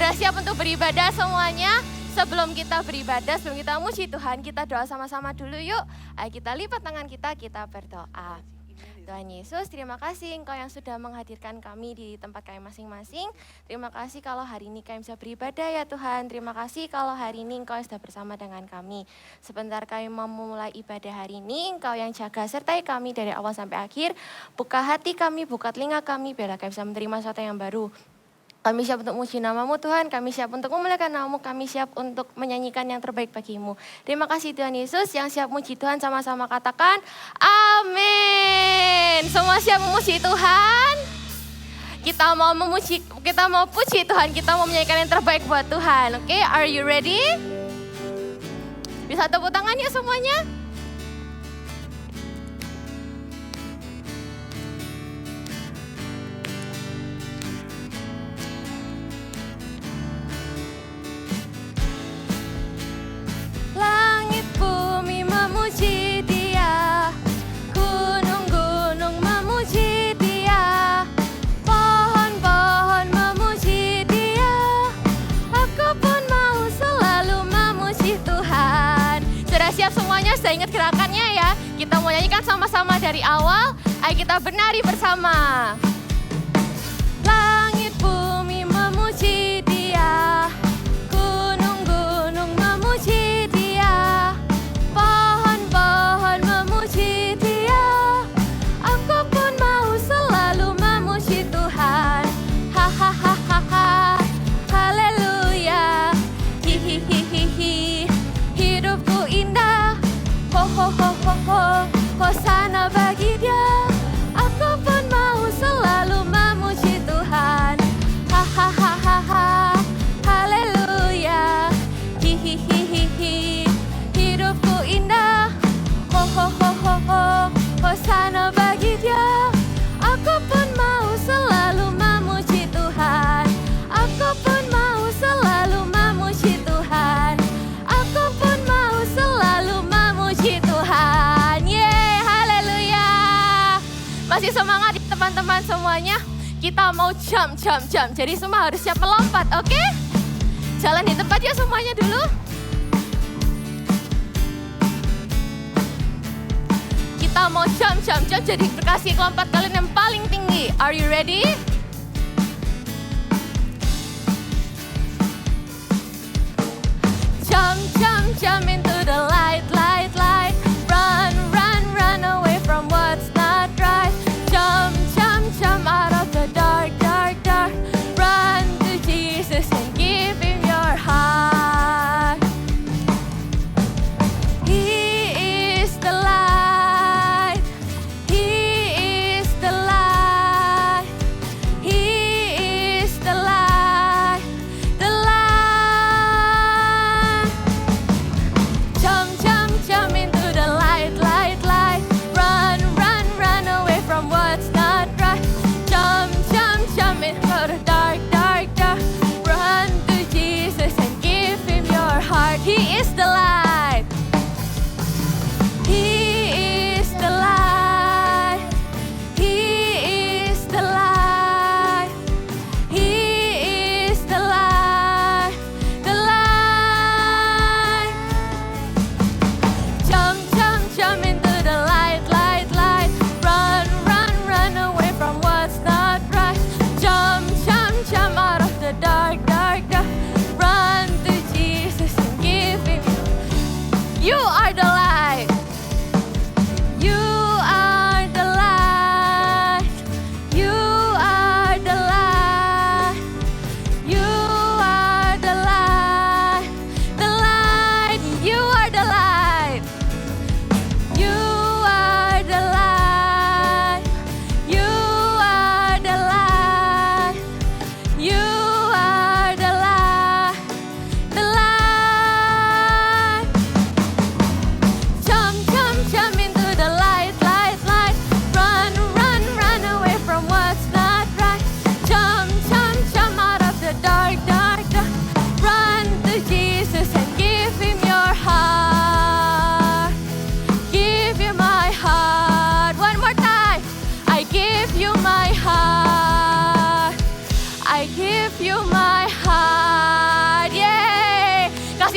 Sudah siap untuk beribadah semuanya? Sebelum kita beribadah, sebelum kita memuji Tuhan, kita doa sama-sama dulu yuk. Ayo kita lipat tangan kita berdoa. Tuhan Yesus, terima kasih Engkau yang sudah menghadirkan kami di tempat kami masing-masing. Terima kasih kalau hari ini kami bisa beribadah ya Tuhan. Terima kasih kalau hari ini Engkau yang sudah bersama dengan kami. Sebentar kami mau memulai ibadah hari ini, Engkau yang jaga sertai kami dari awal sampai akhir. Buka hati kami, buka telinga kami, biarlah kami bisa menerima sesuatu yang baru. Kami siap untuk memuji nama-Mu Tuhan, kami siap untuk memuliakan nama-Mu, kami siap untuk menyanyikan yang terbaik bagi-Mu. Terima kasih Tuhan Yesus, yang siap memuji Tuhan sama-sama katakan, amin. Semua siap memuji Tuhan? Kita mau puji Tuhan, kita mau menyanyikan yang terbaik buat Tuhan. Oke, are you ready? Bisa tepuk tangan yuk semuanya. Langit bumi memuji Dia, gunung-gunung memuji Dia, pohon-pohon memuji Dia, aku pun mau selalu memuji Tuhan. Sudah siap semuanya? Sudah ingat gerakannya ya? Kita mau nyanyikan sama-sama dari awal. Ayo kita benari bersama. Langit bumi memuji Dia, gunung-gunung memuji Dia, pohon-pohon memuji Dia, aku pun mau selalu memuji Tuhan. Hahaha, haleluya, hihihihi, hidupku indah, ho ho ho ho ho, hosana bagi Dia, aku pun mau selalu memuji Tuhan. Hahaha, haleluya, hihihihi, hidupku indah, ho ho ho ho ho, hosana bagi Dia, aku pun mau selalu memuji Tuhan. Aku pun mau selalu memuji Tuhan. Aku pun mau selalu memuji Tuhan. Yeay, haleluya. Masih semangat teman-teman semuanya? Kita mau jump. Jadi semua harus siap melompat, oke? Jalan di tempat ya semuanya dulu. Kita mau jump. Jadi kasih lompat kalian yang paling tinggi. Are you ready? Jump into the light. Run away from what's not right. Jump out of the dark. Run to Jesus and give Him your heart. He is the light. He is the light.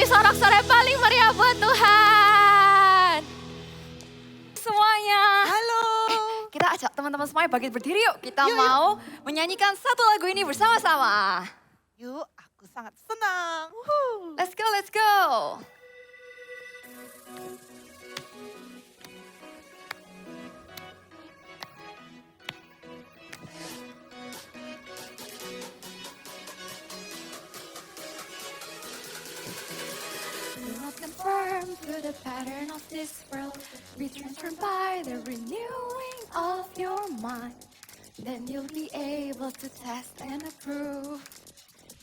sorak-sorai paling meriah buat Tuhan. Semuanya. Halo. Kita ajak teman-teman semuanya bangkit berdiri yuk. Kita mau menyanyikan satu lagu ini bersama-sama. Yuk, aku sangat senang. Let's go, let's go. Do not conform to the pattern of this world. Be transformed by the renewing of your mind. Then you'll be able to test and approve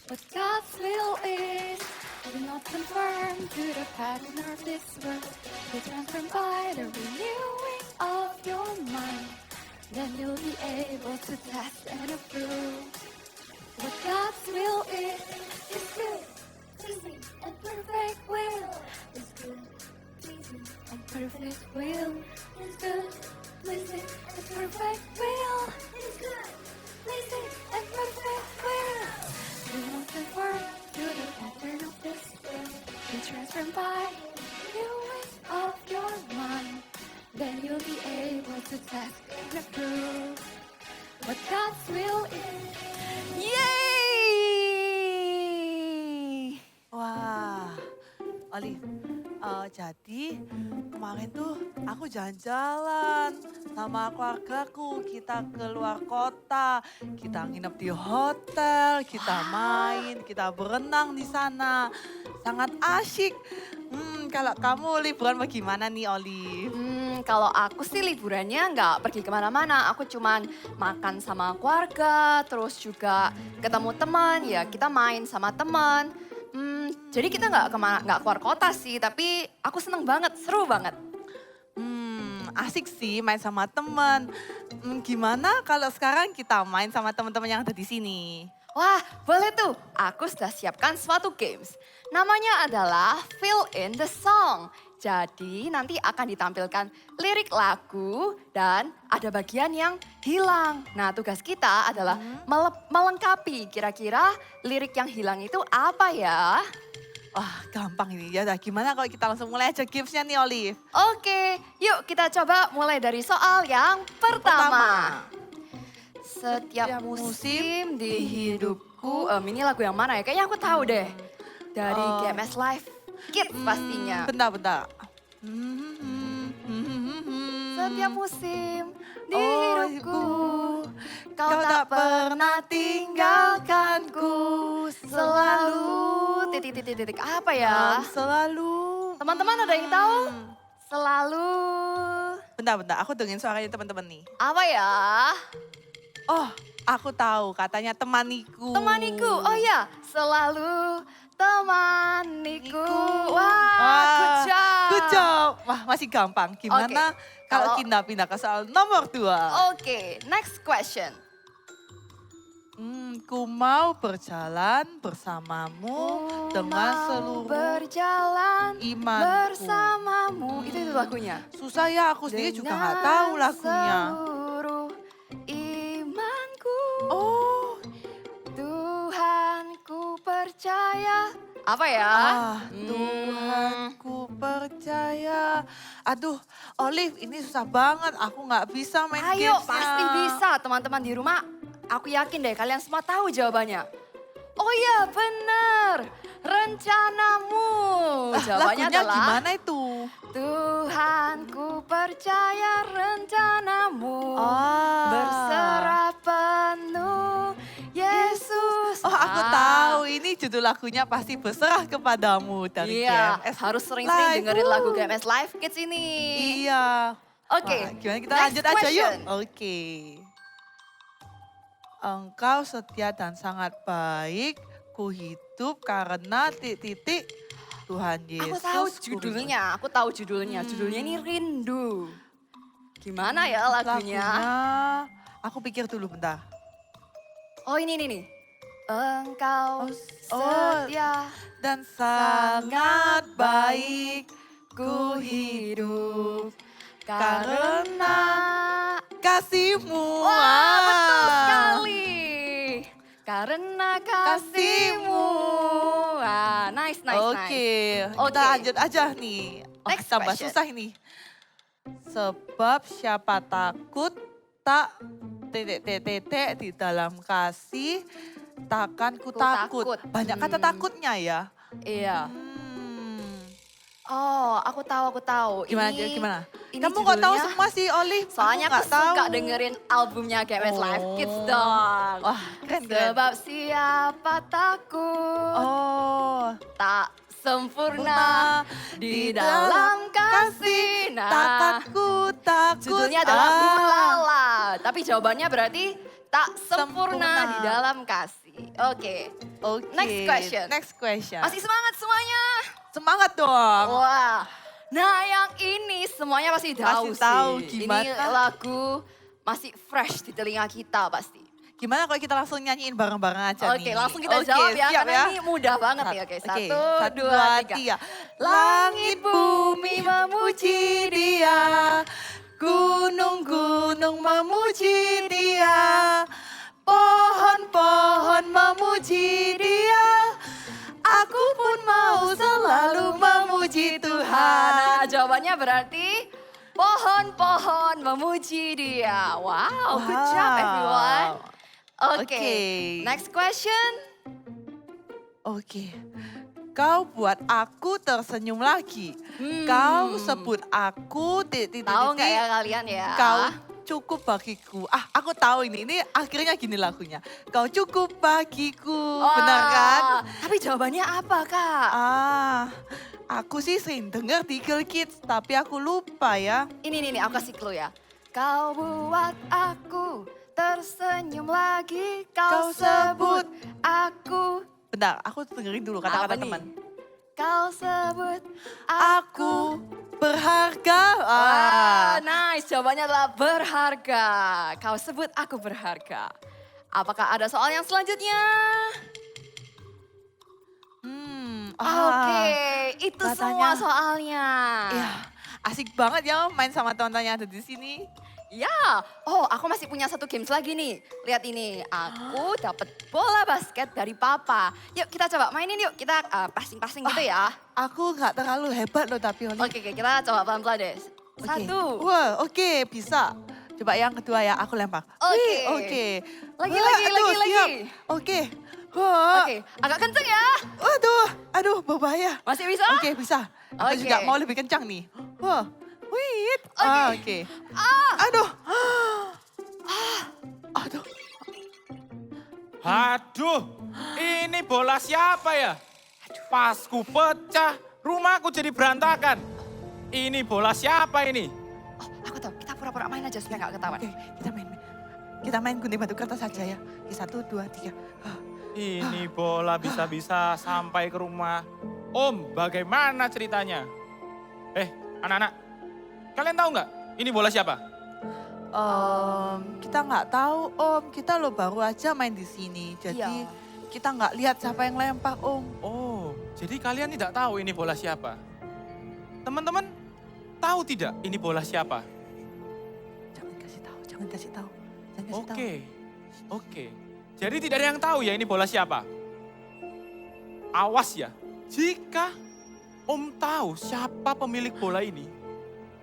what God's will is. Do not conform to the pattern of this world. Be transformed by the renewing of your mind. Then you'll be able to test and approve what God's will is. It's good, pleasing, and perfect will. It's good, pleasing, and perfect will. It's good, pleasing, and perfect will. It's good, pleasing, and perfect will. Do not conform to the pattern of this world. Be transformed by the renewing of your mind. Then you'll be able to test and approve what God's will is. Yeay. Wah, Olive, jadi kemarin tuh aku jalan-jalan sama keluargaku. Kita keluar kota, kita nginep di hotel, kita main, kita berenang di sana. Sangat asyik. Kalau kamu liburan bagaimana nih, Olive? Kalau aku sih liburannya nggak pergi kemana-mana. Aku cuman makan sama keluarga, terus juga ketemu teman. Ya kita main sama teman. Jadi kita nggak keluar kota sih, tapi aku seneng banget, seru banget. Asik sih main sama teman. Gimana kalau sekarang kita main sama teman-teman yang ada di sini? Wah, boleh tuh. Aku sudah siapkan suatu games. Namanya adalah Fill in the Song. Jadi nanti akan ditampilkan lirik lagu dan ada bagian yang hilang. Nah tugas kita adalah melengkapi kira-kira lirik yang hilang itu apa ya? Wah, gampang ini. Ya udah, gimana kalau kita langsung mulai aja gamesnya nih, Olive? Oke, yuk kita coba mulai dari soal yang pertama. Setiap musim di hidupku, ini lagu yang mana ya? Kayaknya aku tahu deh. Dari GMS Live Kids pastinya. Bentar. Setiap musim di Oh, hidupku, kau tak pernah tinggalkanku. Selalu, titik. Apa ya? Selalu. Teman-teman ada yang tahu? Selalu, Bentar, aku dengerin suaranya teman-teman nih. apa ya? Oh, aku tahu, katanya temaniku. Temaniku, oh ya, selalu temaniku. Wah, good job. Good job. Wah, masih gampang. Gimana kalau kita pindah ke soal nomor 2? Oke, next question. Ku mau berjalan bersamamu dengan Mau seluruh berjalan imanku. bersamamu. Itu lagunya. Susah ya, aku sendiri juga nggak tahu lagunya. Seluruh imanku. Oh, Tuhan ku percaya. Apa ya? Tuhan ku percaya. Aduh, Olive ini susah banget. Aku nggak bisa main Ayo, gamesnya. pasti bisa teman-teman di rumah. Aku yakin deh kalian semua tahu jawabannya. Oh iya, benar. Rencanamu. Jawabannya Lagunya adalah gimana itu? Tuhan ku percaya rencanamu. Berserah penuh Yesus. Oh, aku tahu ini judul lagunya pasti berserah kepadamu dari Iya, GMS harus sering-sering Live. dengerin lagu GMS Live Kids ini. Iya. Oke, Wah, gimana kita next lanjut aja yuk? question. Oke. Engkau setia dan sangat baik, ku hidup karena titik-titik Tuhan Yesus. Aku tahu judulnya. Judulnya ini Rindu. Gimana ya lagunya? Aku pikir dulu bentar. Oh ini nih. Engkau Oh, setia dan sangat baik, ku hidup karena kasihmu. Wah, betul sekali. Karena kasihmu. Wah, nice. Oke, kita Oke. lanjut aja nih. Oh, Next tambah question. susah ini. Sebab siapa takut tak titik di dalam kasih takkan ku Ku takut. takut. Banyak kata takutnya ya. Iya. Hmm. Oh, aku tahu. Gimana Ini, gimana? ini Kamu kok tahu judulnya- semua sih Oli? Soalnya aku nggak tahu. suka dengerin albumnya GMS Live Kids Oh. dong. Wah, keren. Sebab siapa takut Oh, tak sempurna Purna di dalam kasih. Nah, takkan ku takut. judulnya adalah Ulala. Tapi jawabannya berarti tak sempurna Sempurna. di dalam kasih. Oke. Oke. Next question. Next question. Masih semangat semuanya? Semangat dong. Wah. Nah, yang ini semuanya pasti tahu Pasti tahu, sih. gimana? Ini lagu masih fresh di telinga kita pasti. Gimana kalau kita langsung nyanyiin bareng-bareng aja nih? Oke, langsung kita Oke, jawab ya, siap karena ini mudah banget ya. Oke, Oke, 1, 2, 3. Langit bumi memuji dia, gunung-gunung memuji dia, pohon-pohon memuji dia, aku pun mau selalu memuji Tuhan. Nah, jawabannya berarti pohon-pohon memuji dia. Wow, good job everyone. Oke, Oke. next question. Oke. Kau buat aku tersenyum lagi. Hmm. Kau sebut aku Tahu nggak ya kalian ya? Kau cukup bagiku. Ah, aku tahu ini. Ini akhirnya gini lagunya. Kau cukup bagiku. Benar kan? Wah, tapi jawabannya apa, Kak? Ah, aku sih sering denger di Girl Kids, tapi aku lupa ya. Ini aku kasih clue ya. Kau buat aku tersenyum lagi, kau Kau sebut sebut aku. Bentar, aku dengerin dulu Apa kata-kata nih? teman. Kau sebut Aku berharga. Wah, nice. Jawabannya adalah berharga. Kau sebut aku berharga. Apakah ada soal yang selanjutnya? Oke, itu semua katanya- soalnya. Iya, asik banget ya main sama teman-teman yang ada di sini. Ya, oh aku masih punya satu games lagi nih. Lihat ini, aku dapat bola basket dari papa. Yuk kita coba mainin yuk, kita passing-passing gitu ya. Aku nggak terlalu hebat loh tapi Oli. Oke, kita coba pelan-pelan deh. Oke. Satu. Wah, oke bisa. Coba yang kedua ya, aku lempar. Oke. Wih, oke. Lagi, Wah, lagi, aduh, lagi. siap. Oke. Wah. Oke, agak kenceng ya. Aduh, berbahaya. Masih bisa? Oke, bisa. Aku Oke. juga mau lebih kencang nih. Wah, wait. Oke. Oke. Ah, Aduh. Aduh. Aduh, ini bola siapa ya? Pasku pecah, rumahku jadi berantakan. Ini bola siapa ini? oh, aku tahu. Kita pura-pura main aja supaya nggak ketahuan. Oke, kita main gunting batu kertas saja ya. Oke, 1, 2, 3. Ini bola bisa-bisa sampai ke rumah. Om, bagaimana ceritanya? Anak-anak, kalian tahu nggak ini bola siapa? Kita nggak tahu Om, kita lo baru aja main di sini. Jadi Iya. kita nggak lihat siapa yang lempar Om. Oh, jadi kalian tidak tahu ini bola siapa? Teman-teman, tahu tidak ini bola siapa? Jangan kasih tahu, jangan kasih tahu. Oke. Jadi tidak ada yang tahu ya ini bola siapa? Awas ya, jika Om tahu siapa pemilik bola ini,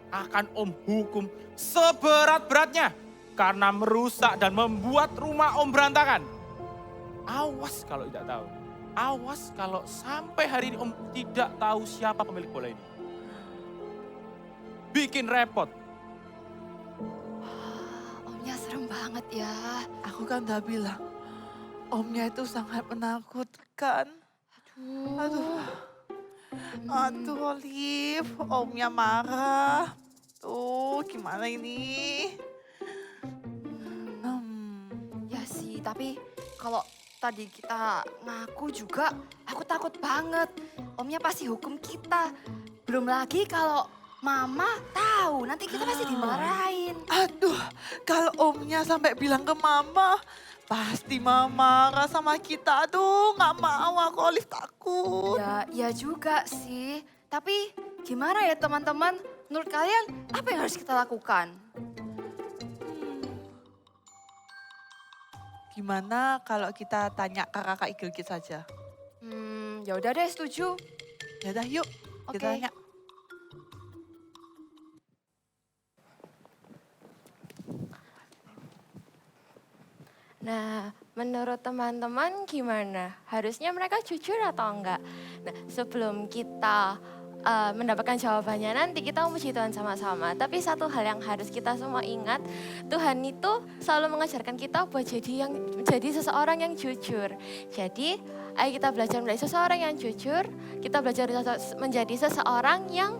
akan Om hukum seberat-beratnya karena merusak dan membuat rumah Om berantakan. Awas kalau tidak tahu. Awas kalau sampai hari ini Om tidak tahu siapa pemilik bola ini. Bikin repot. Omnya serem banget ya. Aku kan udah bilang, Omnya itu sangat menakutkan. Aduh. Aduh Olive, Omnya marah. Tuh gimana ini? Ya sih, tapi kalau tadi kita ngaku juga, aku takut banget. Omnya pasti hukum kita. Belum lagi kalau mama tahu, nanti kita pasti dimarahin. Aduh, kalau Omnya sampai bilang ke Mama, pasti Mama marah sama kita. Aduh, nggak mau aku Olive takut. Ya juga sih. Tapi gimana ya teman-teman? Menurut kalian apa yang harus kita lakukan? Gimana kalau kita tanya ke kakak Igil saja? Ya udah deh, setuju. Yaudah yuk, kita Oke. tanya. Nah, menurut teman-teman gimana? Harusnya mereka jujur atau enggak? Nah, sebelum kita mendapatkan jawabannya nanti kita memuji Tuhan sama-sama. Tapi satu hal yang harus kita semua ingat, Tuhan itu selalu mengajarkan kita buat jadi seseorang yang jujur. Jadi, ayo kita belajar menjadi seseorang yang jujur, kita belajar menjadi seseorang yang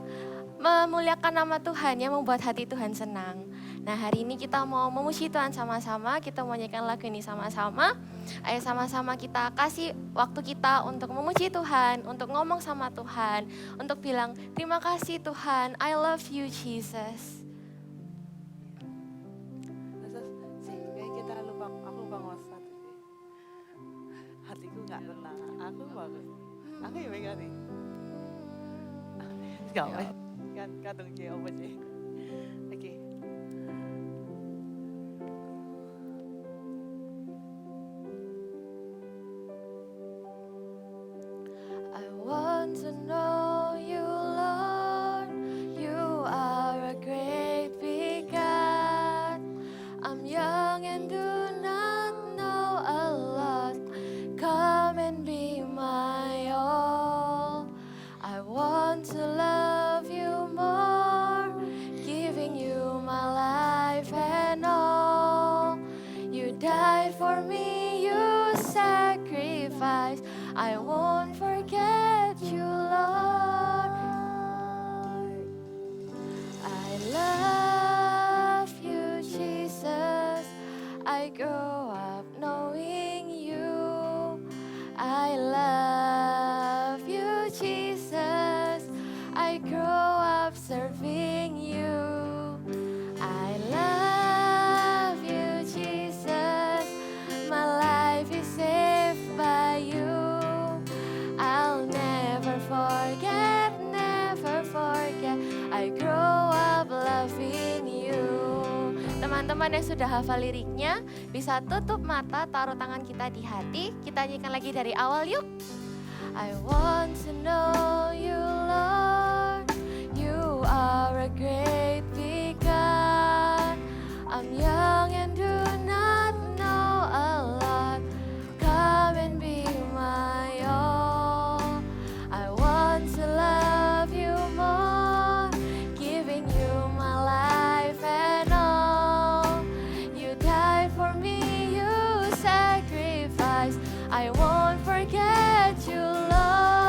memuliakan nama Tuhan, yang membuat hati Tuhan senang. Nah, hari ini kita mau memuji Tuhan sama-sama, kita mau nyanyikan lagu ini sama-sama. Ayo sama-sama kita kasih waktu kita untuk memuji Tuhan, untuk ngomong sama Tuhan, untuk bilang terima kasih Tuhan, I love you Jesus. Kayak kita lupa, aku lupa ngomong satu deh. Hatiku gak tenang, aku bangun. Aku yang megang nih. Gak apa, kan kadang dia apa sih. Oke. I want to know you, Lord. You are a great big God. I'm young and do not know a lot. Come and be my all. I want to love you more, giving you my life and all. You died for me, you sacrificed. I won't forget you, Lord. I love you, Jesus. I grow up knowing you. I love you, Jesus. I grow up serving you. I love you, Jesus. My life is saved by you. I'll never forget, never forget. I grow up loving you. Teman-teman yang sudah hafal liriknya, bisa tutup mata, taruh tangan kita di hati. Kita nyanyikan lagi dari awal yuk. I want to know you, Lord. You are a great big God. I'm young and do not know a lot. Come and be my all. I want to love you more, giving you my life and all. You died for me, you sacrificed. I won't forget you, Lord.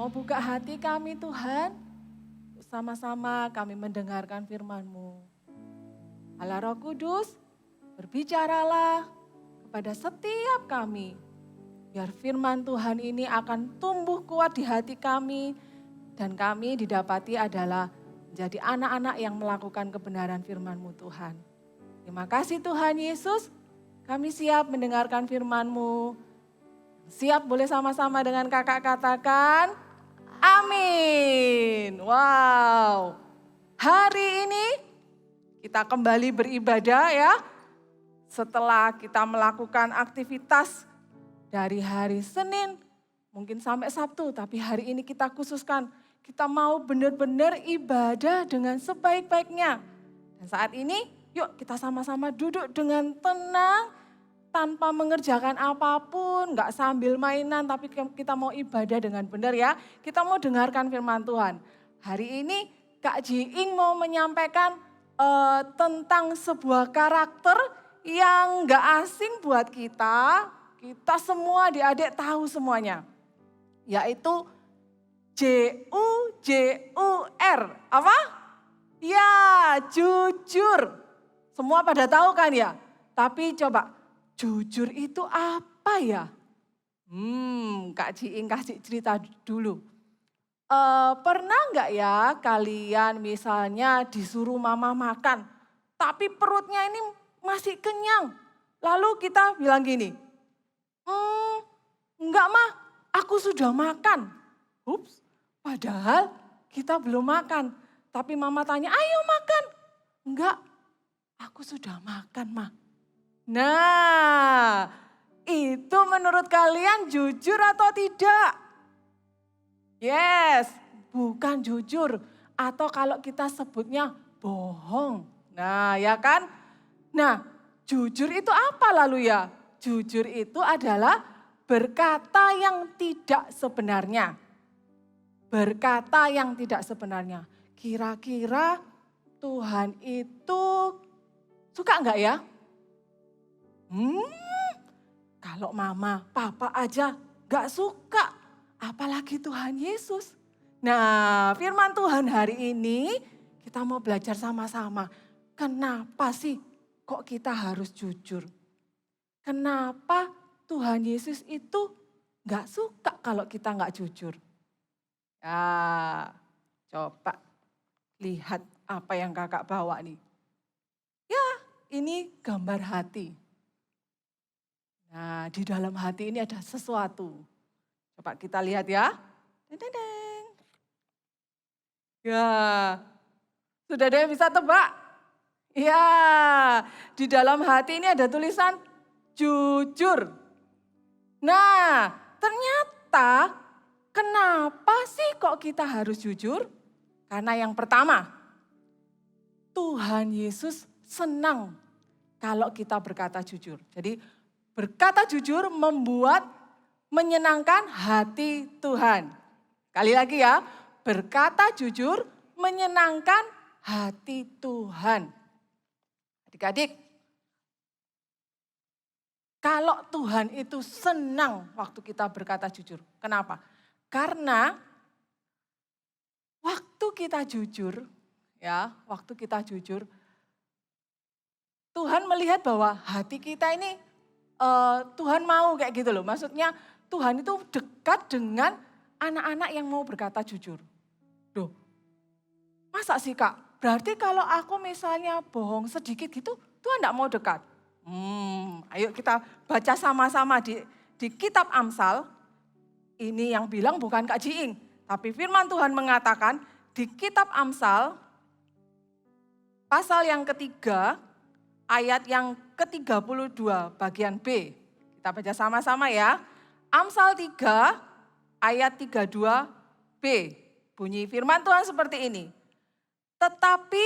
mau buka hati kami Tuhan, sama-sama kami mendengarkan firman-Mu. Allah Roh Kudus, berbicaralah kepada setiap kami, biar firman Tuhan ini akan tumbuh kuat di hati kami, dan kami didapati adalah menjadi anak-anak yang melakukan kebenaran firman-Mu Tuhan. Terima kasih Tuhan Yesus, kami siap mendengarkan firman-Mu. Siap, boleh sama-sama dengan kakak katakan, amin. Wow, hari ini kita kembali beribadah ya. Setelah kita melakukan aktivitas dari hari Senin, mungkin sampai Sabtu, tapi hari ini kita khususkan, kita mau benar-benar ibadah dengan sebaik-baiknya. Dan saat ini, yuk kita sama-sama duduk dengan tenang, tanpa mengerjakan apapun, enggak sambil mainan, tapi kita mau ibadah dengan benar ya. Kita mau dengarkan firman Tuhan. Hari ini Kak Jiing mau menyampaikan tentang sebuah karakter yang enggak asing buat kita. Kita semua adik-adik tahu semuanya. Yaitu J-U-J-U-R. Apa? Ya, jujur. Semua pada tahu kan ya? Tapi coba, jujur itu apa ya? Kak Jiing kasih cerita dulu. Pernah nggak ya kalian misalnya disuruh mama makan, tapi perutnya ini masih kenyang. Lalu kita bilang gini, enggak mah, aku sudah makan. Ups, padahal kita belum makan. Tapi mama tanya, ayo makan. Enggak, aku sudah makan mah. Nah, itu menurut kalian jujur atau tidak? Yes, bukan jujur. Atau kalau kita sebutnya bohong. Nah, ya kan? Nah, jujur itu apa lalu ya? Jujur itu adalah berkata yang tidak sebenarnya. Berkata yang tidak sebenarnya. Kira-kira Tuhan itu suka enggak ya? Kalau mama, papa aja gak suka, apalagi Tuhan Yesus. Nah, firman Tuhan hari ini kita mau belajar sama-sama. Kenapa sih kok kita harus jujur? Kenapa Tuhan Yesus itu gak suka kalau kita gak jujur? Ya, coba lihat apa yang kakak bawa nih. Ya, ini gambar hati. Nah, di dalam hati ini ada sesuatu. Coba kita lihat ya. Deng. Ya, sudah ada yang bisa tebak? Ya, di dalam hati ini ada tulisan jujur. Nah, ternyata kenapa sih kok kita harus jujur? Karena yang pertama, Tuhan Yesus senang kalau kita berkata jujur. Jadi berkata jujur menyenangkan hati Tuhan. Kali lagi ya, berkata jujur menyenangkan hati Tuhan. Adik-adik, kalau Tuhan itu senang waktu kita berkata jujur. Kenapa? Karena waktu kita jujur, Tuhan melihat bahwa hati kita ini Tuhan mau kayak gitu loh. Maksudnya Tuhan itu dekat dengan anak-anak yang mau berkata jujur. Duh, masa sih Kak? Berarti kalau aku misalnya bohong sedikit gitu, Tuhan enggak mau dekat. Ayo kita baca sama-sama di kitab Amsal. Ini yang bilang bukan Kak Jiing, tapi firman Tuhan mengatakan di kitab Amsal, pasal yang ketiga, ayat yang ke-32 bagian B. Kita baca sama-sama ya. Amsal 3 ayat 32b. Bunyi firman Tuhan seperti ini. Tetapi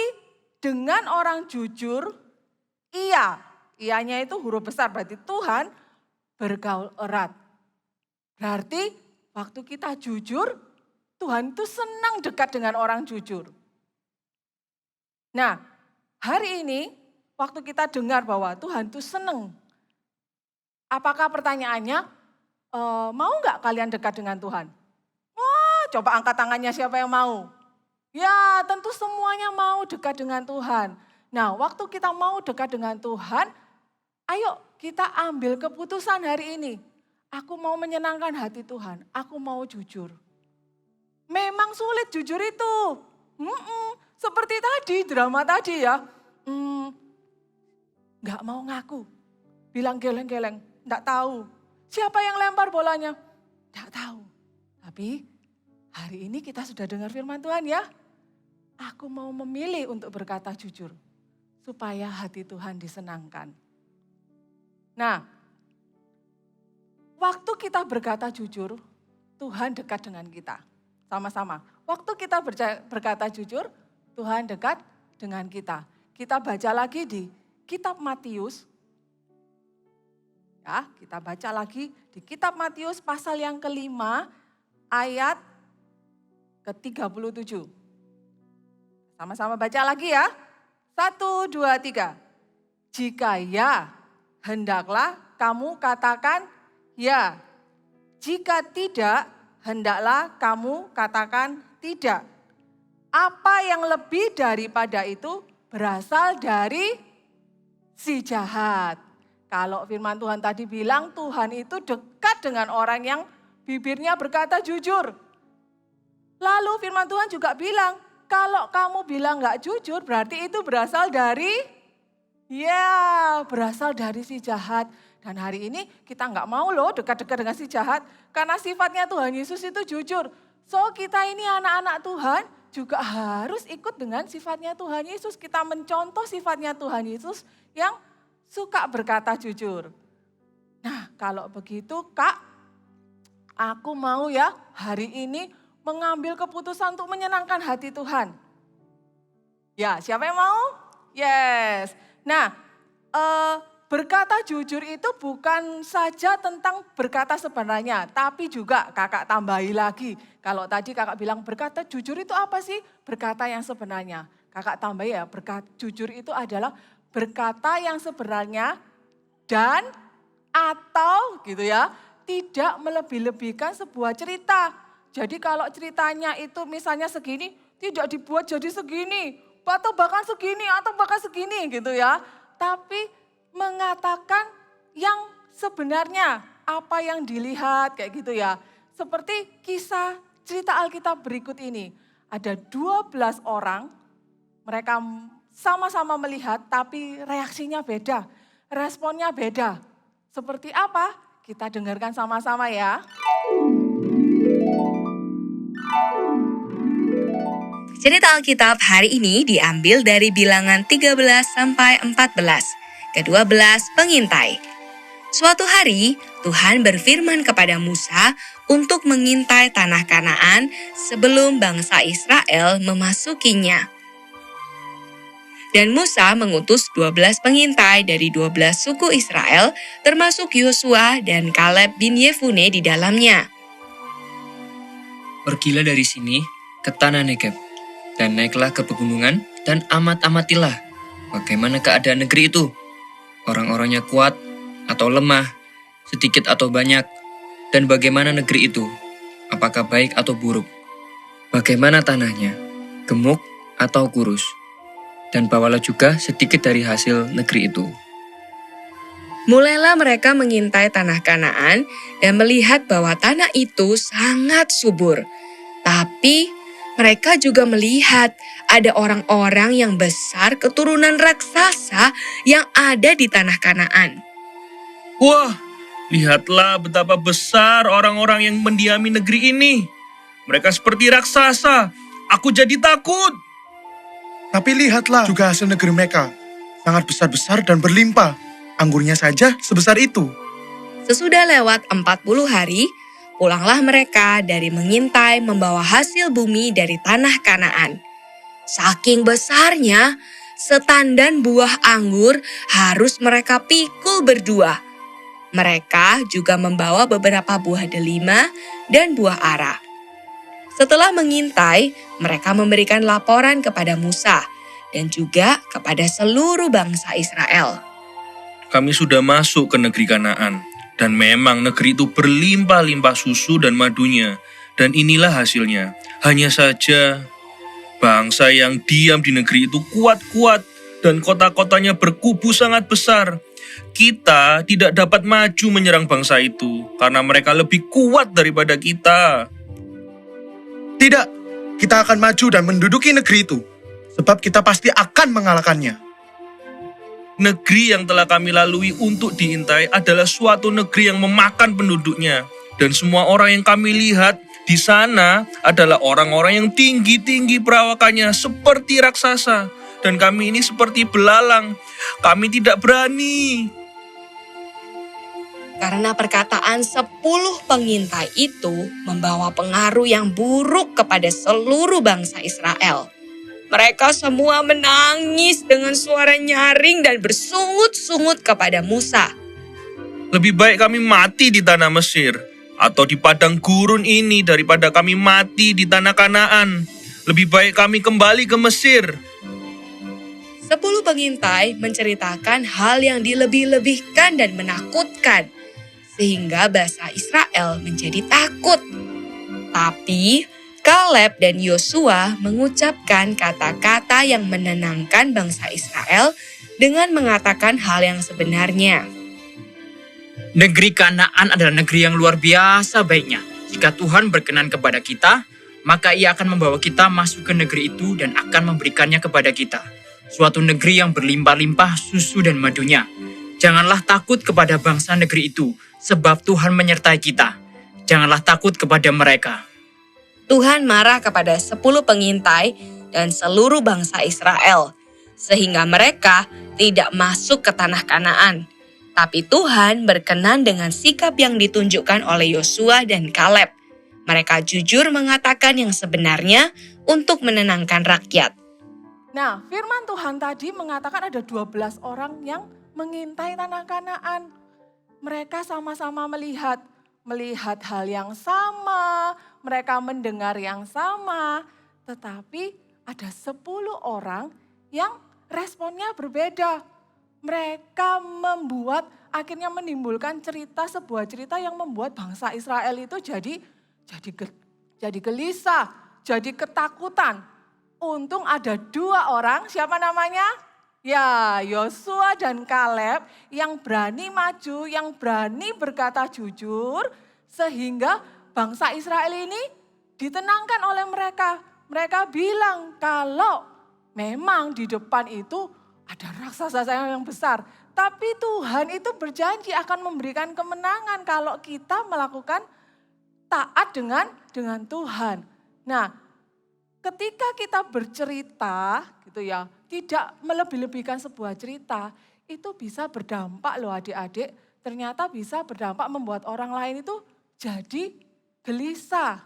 dengan orang jujur, ianya itu huruf besar, berarti Tuhan bergaul erat. Berarti waktu kita jujur, Tuhan itu senang dekat dengan orang jujur. Nah, hari ini waktu kita dengar bahwa Tuhan itu senang. Apakah pertanyaannya, mau nggak kalian dekat dengan Tuhan? Wah, Coba angkat tangannya siapa yang mau? Ya, tentu semuanya mau dekat dengan Tuhan. Nah, waktu kita mau dekat dengan Tuhan, ayo kita ambil keputusan hari ini. Aku mau menyenangkan hati Tuhan, aku mau jujur. Memang sulit jujur itu. Seperti tadi, drama tadi ya. Nggak mau ngaku, bilang geleng-geleng, nggak tahu. Siapa yang lempar bolanya? Nggak tahu. Tapi hari ini kita sudah dengar firman Tuhan ya. Aku mau memilih untuk berkata jujur, supaya hati Tuhan disenangkan. Nah, waktu kita berkata jujur, Tuhan dekat dengan kita. Sama-sama. Waktu kita berkata jujur, Tuhan dekat dengan kita. Kita baca lagi di kitab Matius. Ya, kita baca lagi di kitab Matius pasal yang ke-5 ayat ke-37. Sama-sama baca lagi ya. 1, 2, 3. Jika ya, hendaklah kamu katakan ya. Jika tidak, hendaklah kamu katakan tidak. Apa yang lebih daripada itu berasal dari si jahat. Kalau firman Tuhan tadi bilang Tuhan itu dekat dengan orang yang bibirnya berkata jujur. Lalu firman Tuhan juga bilang, kalau kamu bilang gak jujur berarti itu berasal dari, berasal dari si jahat. Dan hari ini kita gak mau loh dekat-dekat dengan si jahat. Karena sifatnya Tuhan Yesus itu jujur. So kita ini anak-anak Tuhan juga harus ikut dengan sifatnya Tuhan Yesus. Kita mencontoh sifatnya Tuhan Yesus yang suka berkata jujur. Nah kalau begitu Kak, aku mau ya hari ini mengambil keputusan untuk menyenangkan hati Tuhan. Ya, siapa yang mau? Yes. Nah, berkata jujur itu bukan saja tentang berkata sebenarnya, tapi juga kakak tambahi lagi. Kalau tadi kakak bilang berkata jujur itu apa sih? Berkata yang sebenarnya. Kakak tambahi ya, berkata jujur itu adalah berkata yang sebenarnya dan atau gitu ya, tidak melebih-lebihkan sebuah cerita. Jadi kalau ceritanya itu misalnya segini, tidak dibuat jadi segini, atau bahkan segini gitu ya. Tapi mengatakan yang sebenarnya, apa yang dilihat kayak gitu ya. Seperti kisah cerita Alkitab berikut ini. Ada 12 orang, mereka sama-sama melihat tapi reaksinya beda, responnya beda. Seperti apa? Kita dengarkan sama-sama ya. Cerita Alkitab hari ini diambil dari Bilangan 13 sampai 14, ke-12 pengintai. Suatu hari Tuhan berfirman kepada Musa untuk mengintai tanah Kanaan sebelum bangsa Israel memasukinya. Dan Musa mengutus 12 pengintai dari 12 suku Israel termasuk Yosua dan Kaleb bin Yefune di dalamnya. Pergilah dari sini ke tanah Negeb, dan naiklah ke pegunungan dan amatilah bagaimana keadaan negeri itu. Orang-orangnya kuat atau lemah, sedikit atau banyak, dan bagaimana negeri itu, apakah baik atau buruk. Bagaimana tanahnya, gemuk atau kurus. Dan bawalah juga sedikit dari hasil negeri itu. Mulailah mereka mengintai tanah Kanaan dan melihat bahwa tanah itu sangat subur. Tapi mereka juga melihat ada orang-orang yang besar keturunan raksasa yang ada di tanah Kanaan. Wah, lihatlah betapa besar orang-orang yang mendiami negeri ini. Mereka seperti raksasa. Aku jadi takut. Tapi lihatlah juga hasil negeri mereka. Sangat besar-besar dan berlimpah. Anggurnya saja sebesar itu. Sesudah lewat 40 hari, pulanglah mereka dari mengintai membawa hasil bumi dari tanah Kanaan. Saking besarnya, setandan buah anggur harus mereka pikul berdua. Mereka juga membawa beberapa buah delima dan buah ara. Setelah mengintai, mereka memberikan laporan kepada Musa dan juga kepada seluruh bangsa Israel. Kami sudah masuk ke negeri Kanaan, dan memang negeri itu berlimpah-limpah susu dan madunya, Dan inilah hasilnya. Hanya saja bangsa yang diam di negeri itu kuat-kuat dan kota-kotanya berkubu sangat besar. Kita tidak dapat maju menyerang bangsa itu karena mereka lebih kuat daripada kita. Tidak, kita akan maju dan menduduki negeri itu. Sebab kita pasti akan mengalahkannya. Negeri yang telah kami lalui untuk diintai adalah suatu negeri yang memakan penduduknya. Dan semua orang yang kami lihat di sana adalah orang-orang yang tinggi-tinggi perawakannya seperti raksasa. Dan kami ini seperti belalang. Kami tidak berani. Karena perkataan 10 pengintai itu membawa pengaruh yang buruk kepada seluruh bangsa Israel. Mereka semua menangis dengan suara nyaring dan bersungut-sungut kepada Musa. Lebih baik kami mati di tanah Mesir atau di padang gurun ini daripada kami mati di tanah Kanaan. Lebih baik kami kembali ke Mesir. 10 pengintai menceritakan hal yang dilebih-lebihkan dan menakutkan, sehingga bangsa Israel menjadi takut. Tapi Kaleb dan Yosua mengucapkan kata-kata yang menenangkan bangsa Israel dengan mengatakan hal yang sebenarnya. Negeri Kanaan adalah negeri yang luar biasa baiknya. Jika Tuhan berkenan kepada kita, maka Ia akan membawa kita masuk ke negeri itu dan akan memberikannya kepada kita. Suatu negeri yang berlimpah-limpah susu dan madunya. Janganlah takut kepada bangsa negeri itu, sebab Tuhan menyertai kita. Janganlah takut kepada mereka. Tuhan marah kepada 10 pengintai dan seluruh bangsa Israel, sehingga mereka tidak masuk ke tanah Kanaan. Tapi Tuhan berkenan dengan sikap yang ditunjukkan oleh Yosua dan Kaleb. Mereka jujur mengatakan yang sebenarnya untuk menenangkan rakyat. Nah, firman Tuhan tadi mengatakan ada 12 orang yang mengintai tanah Kanaan. Mereka sama-sama melihat hal yang sama, mereka mendengar yang sama, tetapi ada 10 orang yang responnya berbeda. Mereka akhirnya menimbulkan sebuah cerita yang membuat bangsa Israel itu jadi gelisah, jadi ketakutan. Untung ada 2 orang, siapa namanya? Ya, Yosua dan Kaleb yang berani maju, yang berani berkata jujur, sehingga bangsa Israel ini ditenangkan oleh mereka. Mereka bilang kalau memang di depan itu ada raksasa yang besar, tapi Tuhan itu berjanji akan memberikan kemenangan kalau kita melakukan taat dengan Tuhan. Nah, ketika kita bercerita gitu ya, tidak melebih-lebihkan sebuah cerita, itu bisa berdampak loh adik-adik, ternyata bisa berdampak membuat orang lain itu jadi gelisah.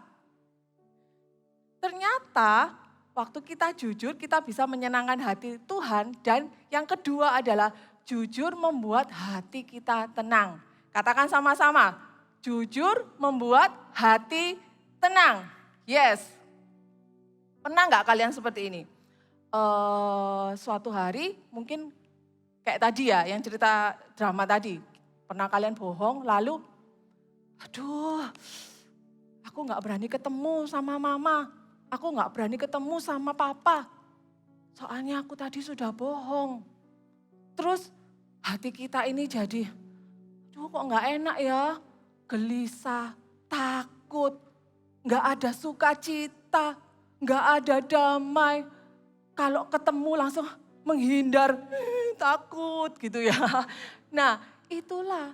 Ternyata waktu kita jujur, kita bisa menyenangkan hati Tuhan, dan yang kedua adalah jujur membuat hati kita tenang. Katakan sama-sama, jujur membuat hati tenang. Yes. Pernah nggak kalian seperti ini? Suatu hari mungkin kayak tadi ya, yang cerita drama tadi. Pernah kalian bohong lalu, aduh aku nggak berani ketemu sama mama, aku nggak berani ketemu sama papa. Soalnya aku tadi sudah bohong. Terus hati kita ini jadi, aduh kok nggak enak ya, gelisah, takut, nggak ada sukacita, nggak ada damai. Kalau ketemu langsung menghindar, takut gitu ya. Nah itulah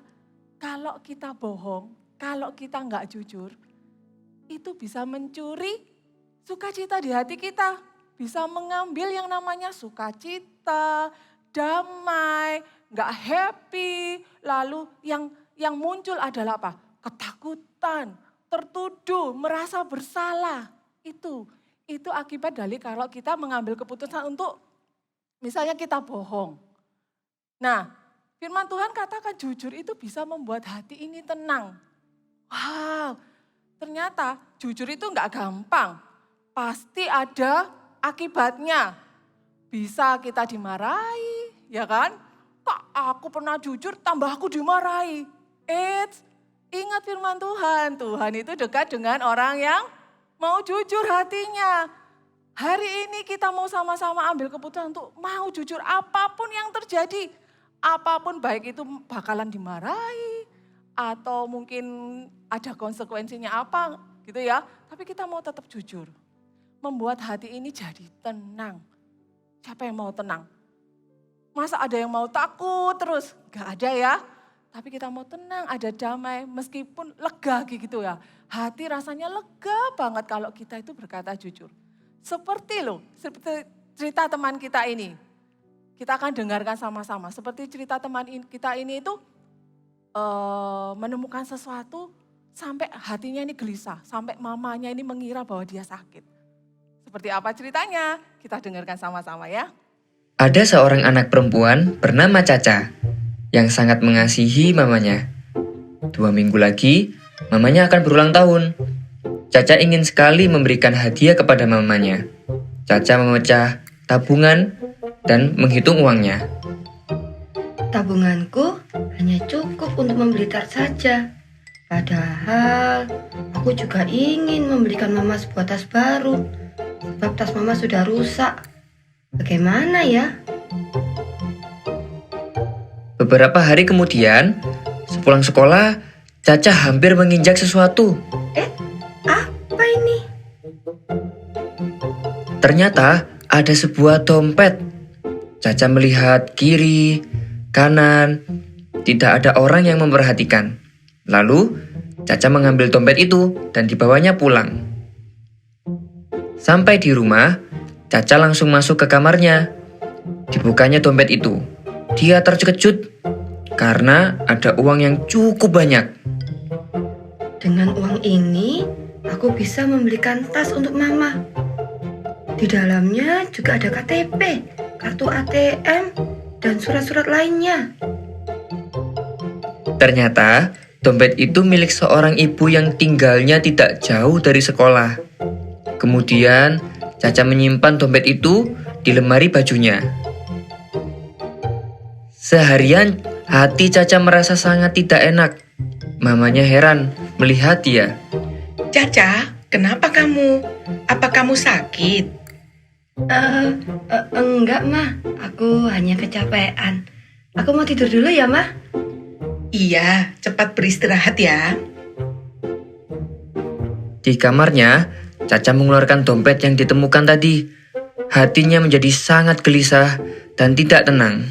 kalau kita bohong, kalau kita nggak jujur, itu bisa mencuri sukacita di hati kita. Bisa mengambil yang namanya sukacita, damai, nggak happy. Lalu yang muncul adalah apa? Ketakutan, tertuduh, merasa bersalah. Itu akibat dari kalau kita mengambil keputusan untuk misalnya kita bohong. Nah, firman Tuhan katakan jujur itu bisa membuat hati ini tenang. Wow, ternyata jujur itu enggak gampang. Pasti ada akibatnya. Bisa kita dimarahi, ya kan? Kok aku pernah jujur tambah aku dimarahi. Ingat firman Tuhan, Tuhan itu dekat dengan orang yang mau jujur hatinya. Hari ini kita mau sama-sama ambil keputusan untuk mau jujur apapun yang terjadi. Apapun baik itu bakalan dimarahi atau mungkin ada konsekuensinya apa gitu ya. Tapi kita mau tetap jujur. Membuat hati ini jadi tenang. Siapa yang mau tenang? Masa ada yang mau takut terus? Gak ada ya. Tapi kita mau tenang, ada damai, meskipun lega gitu ya. Hati rasanya lega banget kalau kita itu berkata jujur. Seperti cerita teman kita ini. Kita akan dengarkan sama-sama. Seperti cerita teman kita ini itu menemukan sesuatu sampai hatinya ini gelisah. Sampai mamanya ini mengira bahwa dia sakit. Seperti apa ceritanya? Kita dengarkan sama-sama ya. Ada seorang anak perempuan bernama Caca yang sangat mengasihi mamanya. 2 minggu lagi, mamanya akan berulang tahun. Caca ingin sekali memberikan hadiah kepada mamanya. Caca memecah tabungan dan menghitung uangnya. Tabunganku hanya cukup untuk membeli tart saja. Padahal aku juga ingin membelikan mama sebuah tas baru. Sebab tas mama sudah rusak. Bagaimana ya? Beberapa hari kemudian, sepulang sekolah, Caca hampir menginjak sesuatu. Apa ini? Ternyata ada sebuah dompet. Caca melihat kiri, kanan, tidak ada orang yang memperhatikan. Lalu, Caca mengambil dompet itu dan dibawanya pulang. Sampai di rumah, Caca langsung masuk ke kamarnya. Dibukanya dompet itu. Dia terkejut karena ada uang yang cukup banyak. Dengan uang ini, aku bisa membelikan tas untuk mama. Di dalamnya juga ada KTP, kartu ATM, dan surat-surat lainnya. Ternyata, dompet itu milik seorang ibu yang tinggalnya tidak jauh dari sekolah. Kemudian, Caca menyimpan dompet itu di lemari bajunya. Seharian, hati Caca merasa sangat tidak enak. Mamanya heran melihat dia. Caca, kenapa kamu? Apa kamu sakit? Enggak, Ma. Aku hanya kecapean. Aku mau tidur dulu ya, Ma. Iya, cepat beristirahat ya. Di kamarnya, Caca mengeluarkan dompet yang ditemukan tadi. Hatinya menjadi sangat gelisah dan tidak tenang.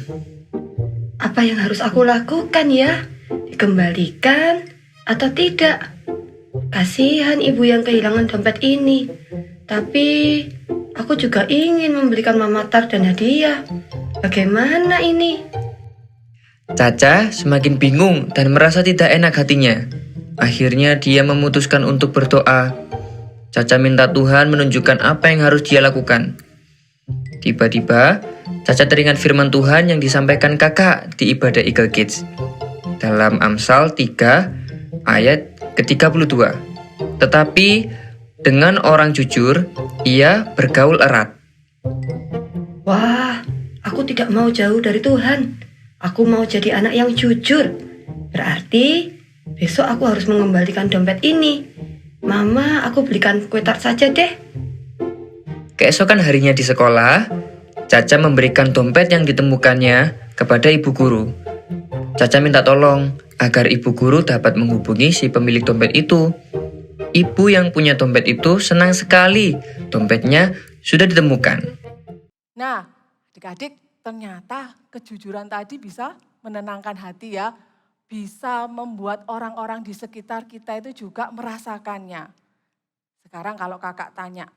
Apa yang harus aku lakukan ya? Dikembalikan atau tidak? Kasihan ibu yang kehilangan dompet ini. Tapi aku juga ingin membelikan mama tart dan hadiah. Bagaimana ini? Caca semakin bingung dan merasa tidak enak hatinya. Akhirnya dia memutuskan untuk berdoa. Caca minta Tuhan menunjukkan apa yang harus dia lakukan. Tiba-tiba, Caca teringat firman Tuhan yang disampaikan kakak di ibadah Eagle Kids. Dalam Amsal 3 ayat ke-32. Tetapi dengan orang jujur, ia bergaul erat. Wah, aku tidak mau jauh dari Tuhan. Aku mau jadi anak yang jujur. Berarti besok aku harus mengembalikan dompet ini. Mama, aku belikan kue tart saja deh. Keesokan harinya di sekolah, Caca memberikan dompet yang ditemukannya kepada ibu guru. Caca minta tolong agar ibu guru dapat menghubungi si pemilik dompet itu. Ibu yang punya dompet itu senang sekali dompetnya sudah ditemukan. Nah, adik-adik, ternyata kejujuran tadi bisa menenangkan hati ya. Bisa membuat orang-orang di sekitar kita itu juga merasakannya. Sekarang kalau kakak tanya,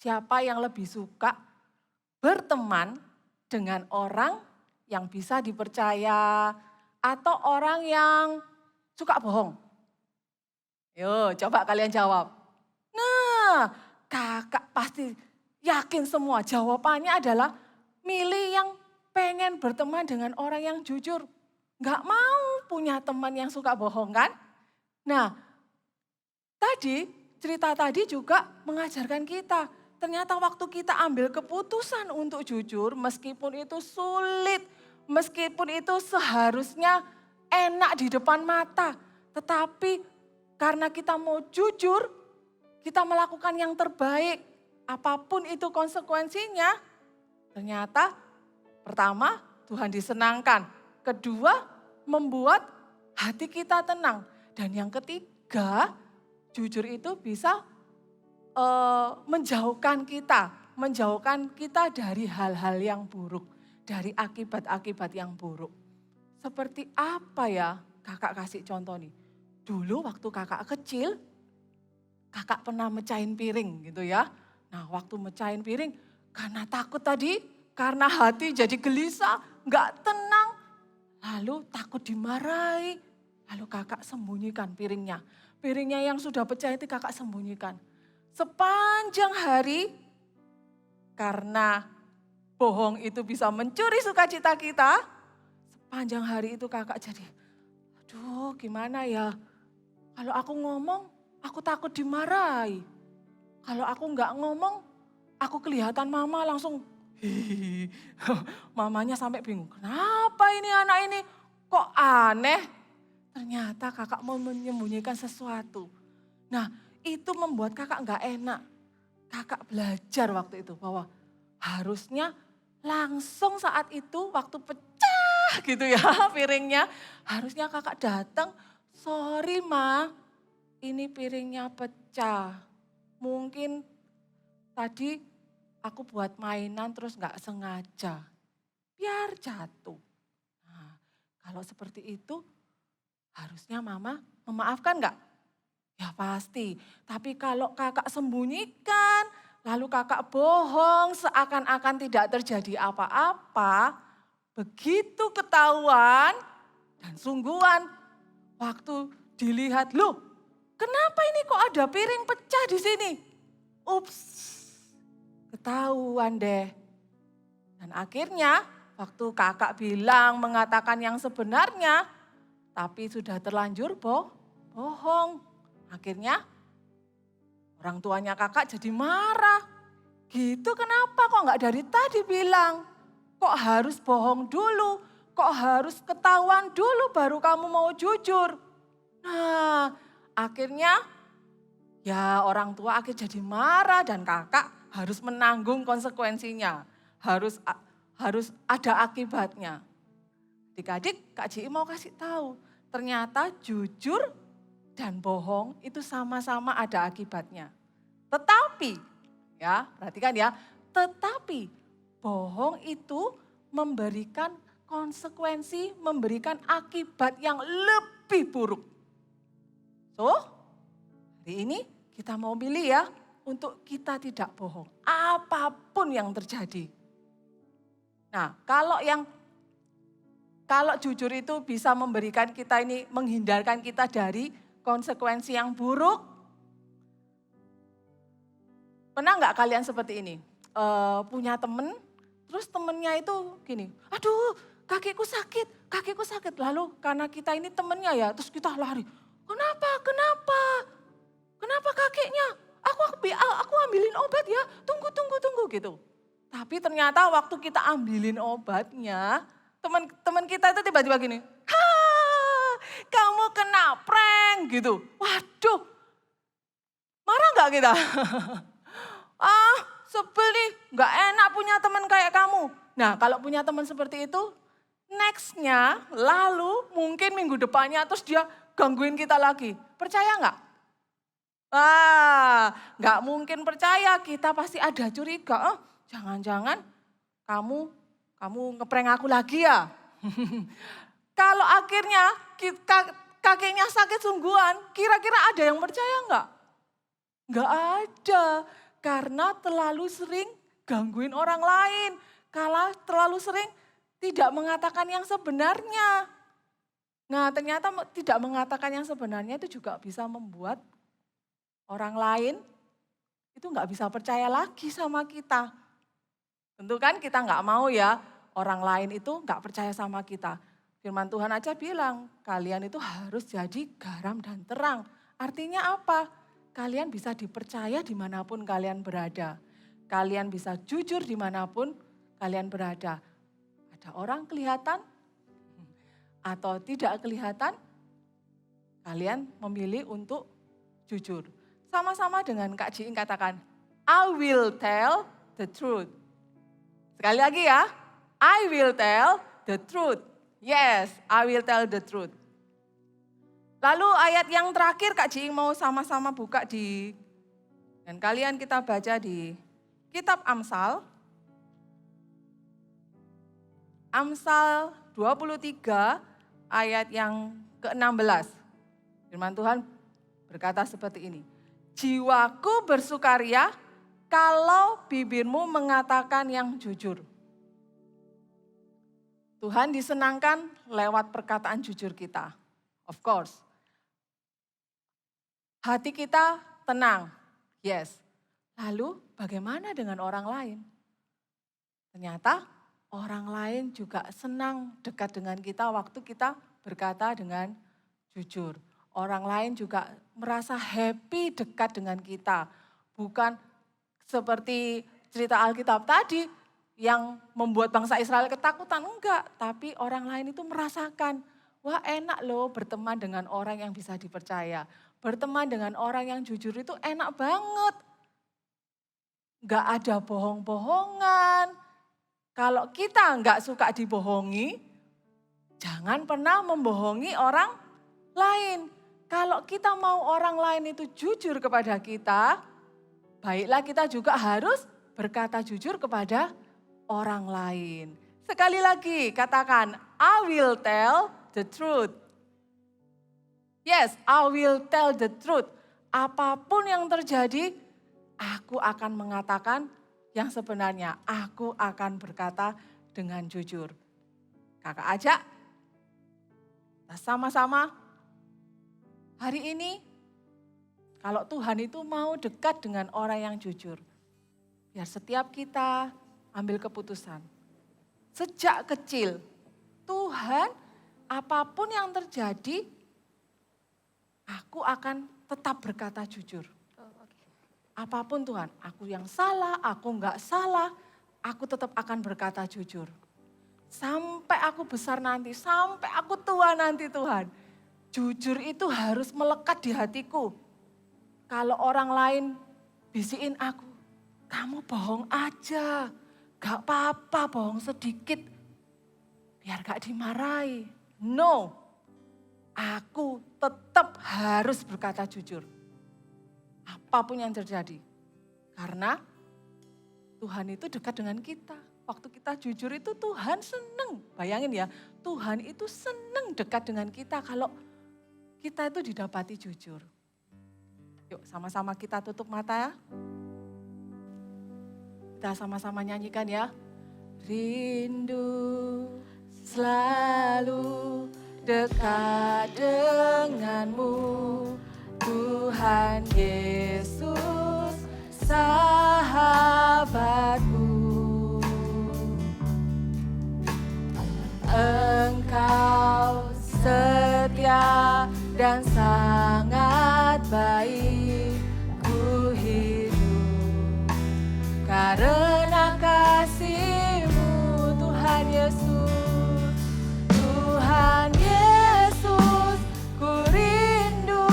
siapa yang lebih suka berteman dengan orang yang bisa dipercaya atau orang yang suka bohong? Yo, coba kalian jawab. Nah, kakak pasti yakin semua jawabannya adalah milih yang pengen berteman dengan orang yang jujur. Nggak mau punya teman yang suka bohong kan? Nah, tadi cerita tadi juga mengajarkan kita. Ternyata waktu kita ambil keputusan untuk jujur, meskipun itu sulit, meskipun itu seharusnya enak di depan mata. Tetapi karena kita mau jujur, kita melakukan yang terbaik, apapun itu konsekuensinya, ternyata pertama Tuhan disenangkan, kedua membuat hati kita tenang, dan yang ketiga jujur itu bisa menjauhkan kita dari hal-hal yang buruk, dari akibat-akibat yang buruk. Seperti apa ya? Kakak kasih contoh nih. Dulu waktu kakak kecil, kakak pernah mecahin piring gitu ya. Nah waktu mecahin piring, karena takut tadi, karena hati jadi gelisah, gak tenang. Lalu takut dimarahi, lalu kakak sembunyikan piringnya. Piringnya yang sudah pecah itu kakak sembunyikan. Sepanjang hari, karena bohong itu bisa mencuri sukacita kita, sepanjang hari itu kakak jadi, aduh gimana ya, kalau aku ngomong aku takut dimarahi. Kalau aku nggak ngomong, aku kelihatan mama langsung, hihihi. Mamanya sampai bingung, kenapa ini anak ini kok aneh? Ternyata kakak mau menyembunyikan sesuatu. Nah, itu membuat kakak nggak enak. Kakak belajar waktu itu bahwa harusnya langsung saat itu waktu pecah gitu ya piringnya. Harusnya kakak datang, sorry ma, ini piringnya pecah. Mungkin tadi aku buat mainan terus nggak sengaja. Biar jatuh. Nah, kalau seperti itu harusnya mama memaafkan nggak? Ya pasti, tapi kalau kakak sembunyikan, lalu kakak bohong seakan-akan tidak terjadi apa-apa, begitu ketahuan dan sungguhan, waktu dilihat, loh kenapa ini kok ada piring pecah di sini? Ups, ketahuan deh. Dan akhirnya waktu kakak bilang mengatakan yang sebenarnya, tapi sudah terlanjur bohong. Akhirnya orang tuanya kakak jadi marah. Gitu kenapa kok nggak dari tadi bilang? Kok harus bohong dulu? Kok harus ketahuan dulu baru kamu mau jujur? Nah akhirnya ya orang tua akhirnya jadi marah dan kakak harus menanggung konsekuensinya. Harus ada akibatnya. Adik-adik Kak Ji mau kasih tahu. Ternyata jujur dan bohong itu sama-sama ada akibatnya. Tetapi, ya perhatikan ya, tetapi bohong itu memberikan konsekuensi, memberikan akibat yang lebih buruk. So, hari ini kita mau pilih ya, untuk kita tidak bohong, apapun yang terjadi. Nah, kalau jujur itu bisa memberikan kita ini, menghindarkan kita dari konsekuensi yang buruk. Pernah nggak kalian seperti ini? Punya temen, terus temennya itu gini, aduh kakiku sakit. Lalu karena kita ini temennya ya, terus kita lari. Kenapa kakinya? Aku ambilin obat ya, tunggu gitu. Tapi ternyata waktu kita ambilin obatnya, teman kita itu tiba-tiba gini, kamu kena prank gitu. Waduh, marah nggak kita? Sebel nih, nggak enak punya teman kayak kamu. Nah kalau punya teman seperti itu, nextnya lalu mungkin minggu depannya terus dia gangguin kita lagi. Percaya nggak? Nggak mungkin percaya, kita pasti ada curiga. Jangan-jangan kamu ngeprank aku lagi ya? Kalau akhirnya kakinya sakit sungguhan, kira-kira ada yang percaya enggak? Enggak ada, karena terlalu sering gangguin orang lain. Kalau terlalu sering tidak mengatakan yang sebenarnya. Nah ternyata tidak mengatakan yang sebenarnya itu juga bisa membuat orang lain itu enggak bisa percaya lagi sama kita. Tentu kan kita enggak mau ya orang lain itu enggak percaya sama kita. Firman Tuhan aja bilang, kalian itu harus jadi garam dan terang. Artinya apa? Kalian bisa dipercaya dimanapun kalian berada. Kalian bisa jujur dimanapun kalian berada. Ada orang kelihatan atau tidak kelihatan, kalian memilih untuk jujur. Sama-sama dengan Kak Jiing katakan, I will tell the truth. Sekali lagi ya, I will tell the truth. Yes, I will tell the truth. Lalu ayat yang terakhir Kak Jiing mau sama-sama buka dan kalian kita baca di kitab Amsal. Amsal 23 ayat yang ke-16. Firman Tuhan berkata seperti ini. Jiwaku bersukaria kalau bibirmu mengatakan yang jujur. Tuhan disenangkan lewat perkataan jujur kita. Of course. Hati kita tenang. Yes. Lalu bagaimana dengan orang lain? Ternyata orang lain juga senang dekat dengan kita waktu kita berkata dengan jujur. Orang lain juga merasa happy dekat dengan kita. Bukan seperti cerita Alkitab tadi yang membuat bangsa Israel ketakutan. Enggak, tapi orang lain itu merasakan, wah enak loh berteman dengan orang yang bisa dipercaya. Berteman dengan orang yang jujur itu enak banget. Enggak ada bohong-bohongan. Kalau kita enggak suka dibohongi, jangan pernah membohongi orang lain. Kalau kita mau orang lain itu jujur kepada kita, baiklah kita juga harus berkata jujur kepada orang lain. Sekali lagi katakan, I will tell the truth. Yes, I will tell the truth. Apapun yang terjadi, aku akan mengatakan yang sebenarnya. Aku akan berkata dengan jujur. Kakak ajak, kita sama-sama hari ini, kalau Tuhan itu mau dekat dengan orang yang jujur. Biar setiap kita ambil keputusan. Sejak kecil, Tuhan apapun yang terjadi, aku akan tetap berkata jujur. Apapun Tuhan, aku yang salah, aku enggak salah, aku tetap akan berkata jujur. Sampai aku besar nanti, sampai aku tua nanti Tuhan. Jujur itu harus melekat di hatiku. Kalau orang lain bisikin aku, kamu bohong aja, gak apa-apa bohong sedikit, biar gak dimarahi. No, aku tetap harus berkata jujur. Apapun yang terjadi. Karena Tuhan itu dekat dengan kita. Waktu kita jujur itu Tuhan seneng. Bayangin ya, Tuhan itu seneng dekat dengan kita kalau kita itu didapati jujur. Yuk sama-sama kita tutup mata ya. Kita sama-sama nyanyikan ya. Rindu selalu dekat denganmu, Tuhan Yesus sahabatku. Engkau setia dan sangat baik, ku hidup karena kasih-Mu Tuhan Yesus. Tuhan Yesus, ku rindu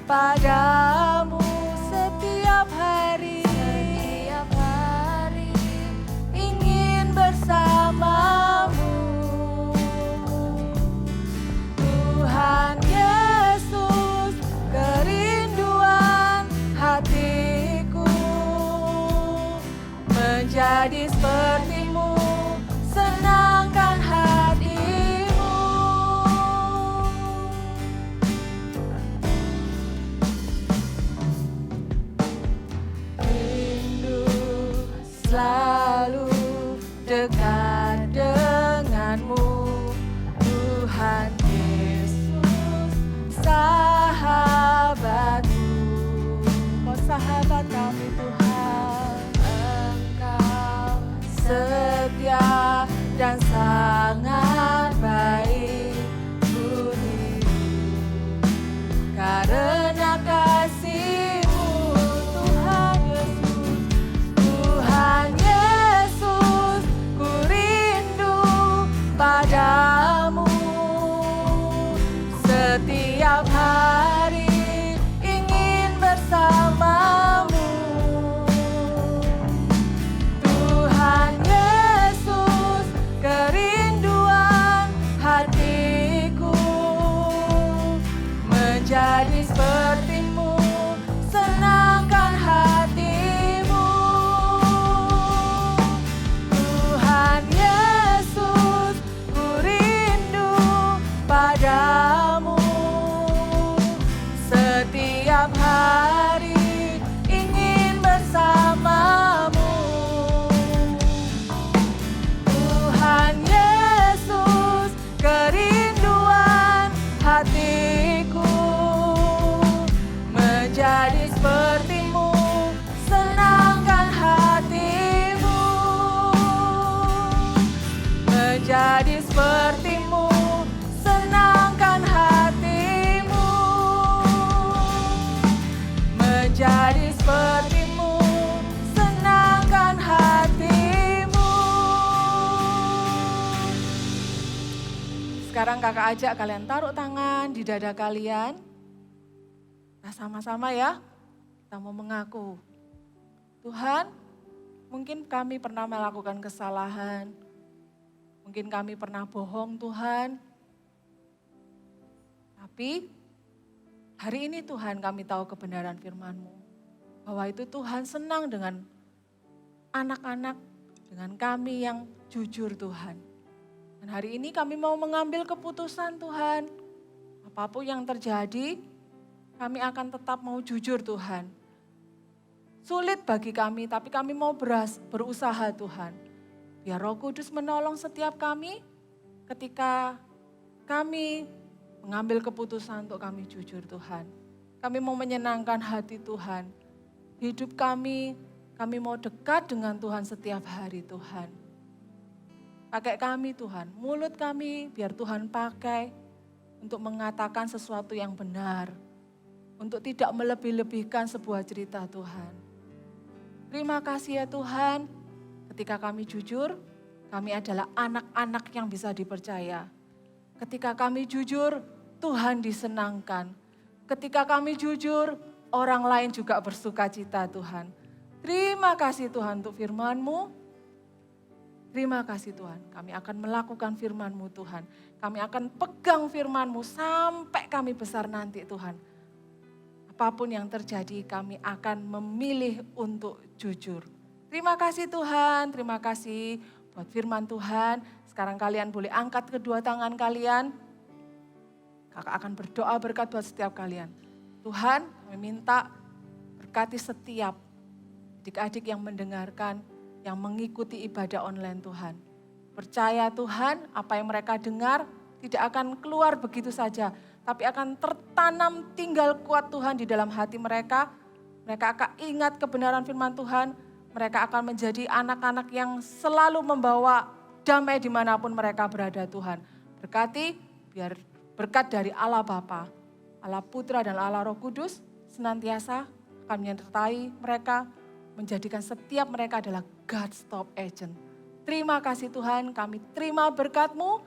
padamu setiap hari, ingin bersamamu. Tuhan Yesus, kerinduan hatiku menjadi seperti-Mu, senangkan hati-Mu. Rindu selalu dekat denganmu, Tuhan Yesus sahabatku. Oh sahabat kami Tuhan, Engkau setia dan sangat baik, ku hidup karena kasih-Mu Tuhan Yesus. Tuhan Yesus, ku rindu padamu setiap hari. Sekarang kakak ajak kalian taruh tangan di dada kalian. Nah sama-sama ya, kita mau mengaku. Tuhan, mungkin kami pernah melakukan kesalahan. Mungkin kami pernah bohong Tuhan. Tapi hari ini Tuhan kami tahu kebenaran firman-Mu. Bahwa itu Tuhan senang dengan anak-anak, dengan kami yang jujur Tuhan. Dan hari ini kami mau mengambil keputusan Tuhan. Apapun yang terjadi, kami akan tetap mau jujur Tuhan. Sulit bagi kami, tapi kami mau berusaha Tuhan. Biar Roh Kudus menolong setiap kami ketika kami mengambil keputusan untuk kami jujur Tuhan. Kami mau menyenangkan hati Tuhan. Hidup kami mau dekat dengan Tuhan setiap hari Tuhan. Pakai kami Tuhan, mulut kami biar Tuhan pakai untuk mengatakan sesuatu yang benar. Untuk tidak melebih-lebihkan sebuah cerita Tuhan. Terima kasih ya Tuhan, ketika kami jujur, kami adalah anak-anak yang bisa dipercaya. Ketika kami jujur, Tuhan disenangkan. Ketika kami jujur, orang lain juga bersuka cita Tuhan. Terima kasih Tuhan untuk firman-Mu. Terima kasih Tuhan, kami akan melakukan firman-Mu Tuhan. Kami akan pegang firman-Mu sampai kami besar nanti Tuhan. Apapun yang terjadi kami akan memilih untuk jujur. Terima kasih Tuhan, terima kasih buat firman Tuhan. Sekarang kalian boleh angkat kedua tangan kalian. Kakak akan berdoa berkat buat setiap kalian. Tuhan, kami minta berkati setiap adik-adik yang mendengarkan, yang mengikuti ibadah online Tuhan. Percaya Tuhan, apa yang mereka dengar tidak akan keluar begitu saja, tapi akan tertanam tinggal kuat Tuhan di dalam hati mereka. Mereka akan ingat kebenaran firman Tuhan, mereka akan menjadi anak-anak yang selalu membawa damai dimanapun mereka berada Tuhan. Berkati, biar berkat dari Allah Bapa, Allah Putra dan Allah Roh Kudus senantiasa akan menyertai mereka, menjadikan setiap mereka adalah God's top agent. Terima kasih Tuhan, kami terima berkat-Mu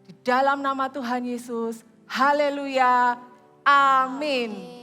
di dalam nama Tuhan Yesus. Haleluya, amin.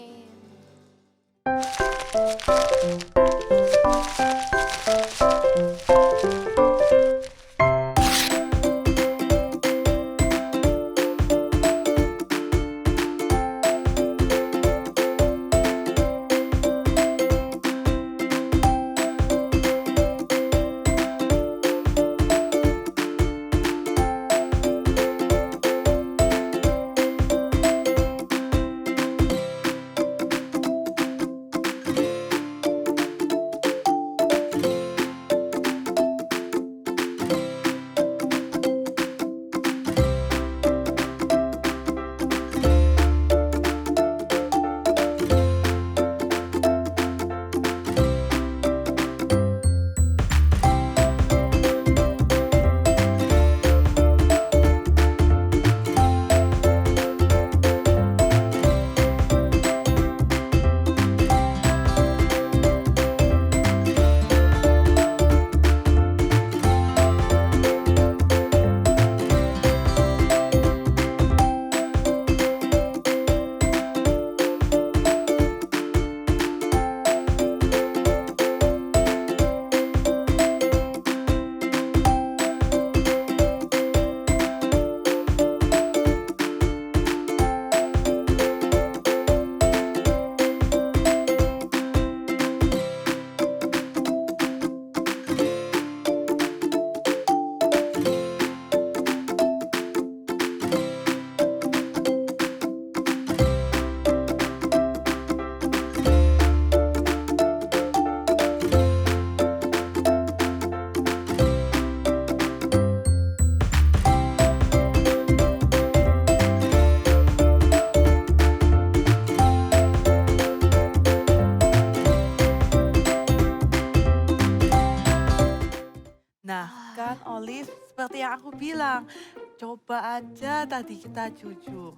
Seperti yang aku bilang, coba aja tadi kita jujur.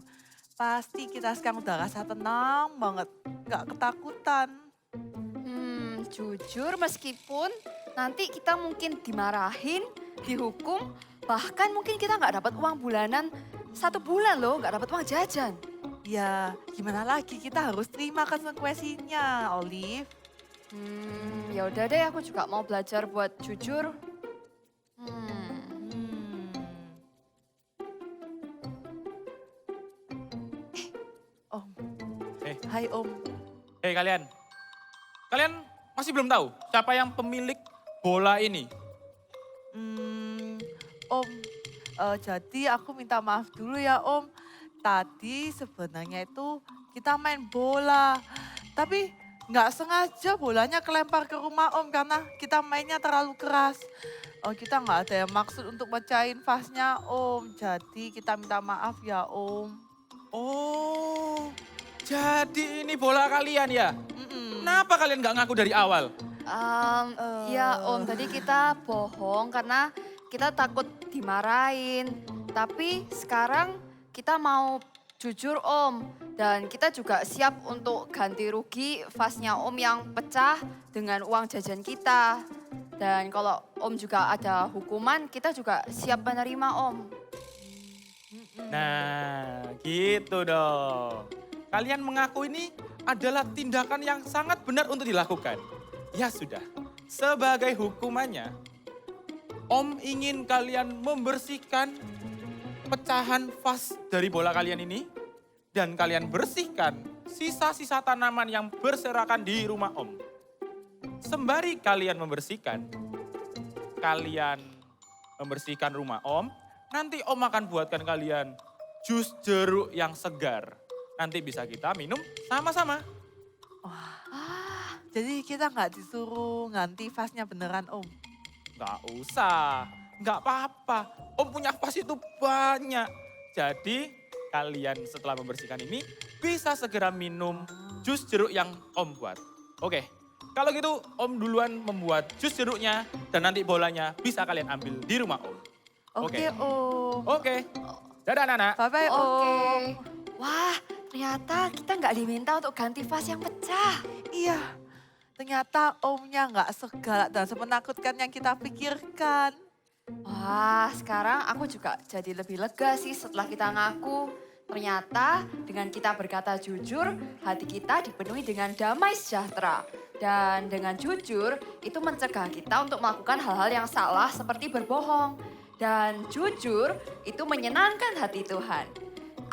Pasti kita sekarang udah rasa tenang banget, gak ketakutan. Jujur meskipun nanti kita mungkin dimarahin, dihukum, bahkan mungkin kita nggak dapat uang bulanan, 1 bulan loh nggak dapat uang jajan. Ya, gimana lagi, kita harus terima konsekuensinya, Olive. Ya udah deh, aku juga mau belajar buat jujur. Om. Eh. Hai Om. Hei kalian. Kalian masih belum tahu siapa yang pemilik bola ini? Om, jadi aku minta maaf dulu ya Om. Tadi sebenarnya itu kita main bola. Tapi nggak sengaja bolanya kelempar ke rumah Om karena kita mainnya terlalu keras. Kita nggak ada yang maksud untuk mecahin vasnya Om. Jadi kita minta maaf ya Om. Oh, jadi ini bola kalian ya? Kenapa kalian nggak ngaku dari awal? Ya Om, tadi kita bohong karena kita takut dimarahin. Tapi sekarang kita mau jujur Om. Dan kita juga siap untuk ganti rugi vasnya Om yang pecah dengan uang jajan kita. Dan kalau Om juga ada hukuman, kita juga siap menerima Om. Nah, gitu dong. Kalian mengaku ini adalah tindakan yang sangat benar untuk dilakukan. Ya sudah, sebagai hukumannya, Om ingin kalian membersihkan pecahan vas dari bola kalian ini. Dan kalian bersihkan sisa-sisa tanaman yang berserakan di rumah Om. Sembari kalian membersihkan rumah Om, nanti Om akan buatkan kalian jus jeruk yang segar. Nanti bisa kita minum sama-sama. Jadi kita nggak disuruh ganti vasnya beneran Om. Nggak usah, nggak apa-apa. Om punya vas itu banyak. Jadi kalian setelah membersihkan ini bisa segera minum jus jeruk yang Om buat. Oke, kalau gitu Om duluan membuat jus jeruknya dan nanti bolanya bisa kalian ambil di rumah Om. Oke Om. Oke, dadah anak-anak. Bye-bye Om. Oke. Wah, ternyata kita nggak diminta untuk ganti vas yang pecah. Iya, ternyata Omnya nggak segalak dan semenakutkan yang kita pikirkan. Wah, sekarang aku juga jadi lebih lega sih setelah kita ngaku. Ternyata dengan kita berkata jujur, hati kita dipenuhi dengan damai sejahtera. Dan dengan jujur, itu mencegah kita untuk melakukan hal-hal yang salah seperti berbohong. Dan jujur, itu menyenangkan hati Tuhan.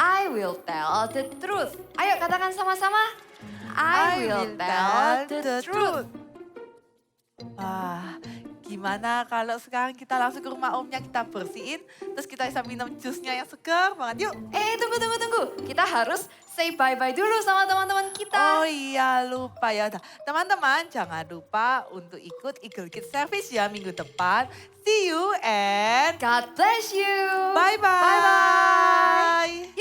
I will tell the truth. Ayo katakan sama-sama. I will tell the truth. Wah, gimana kalau sekarang kita langsung ke rumah Omnya, kita bersihin, terus kita bisa minum jusnya yang segar banget, yuk. Tunggu. Kita harus say bye-bye dulu sama teman-teman kita. Oh iya, lupa ya. Teman-teman, jangan lupa untuk ikut Eagle Kids Service ya minggu depan. See you and God bless you. bye-bye. Bye-bye.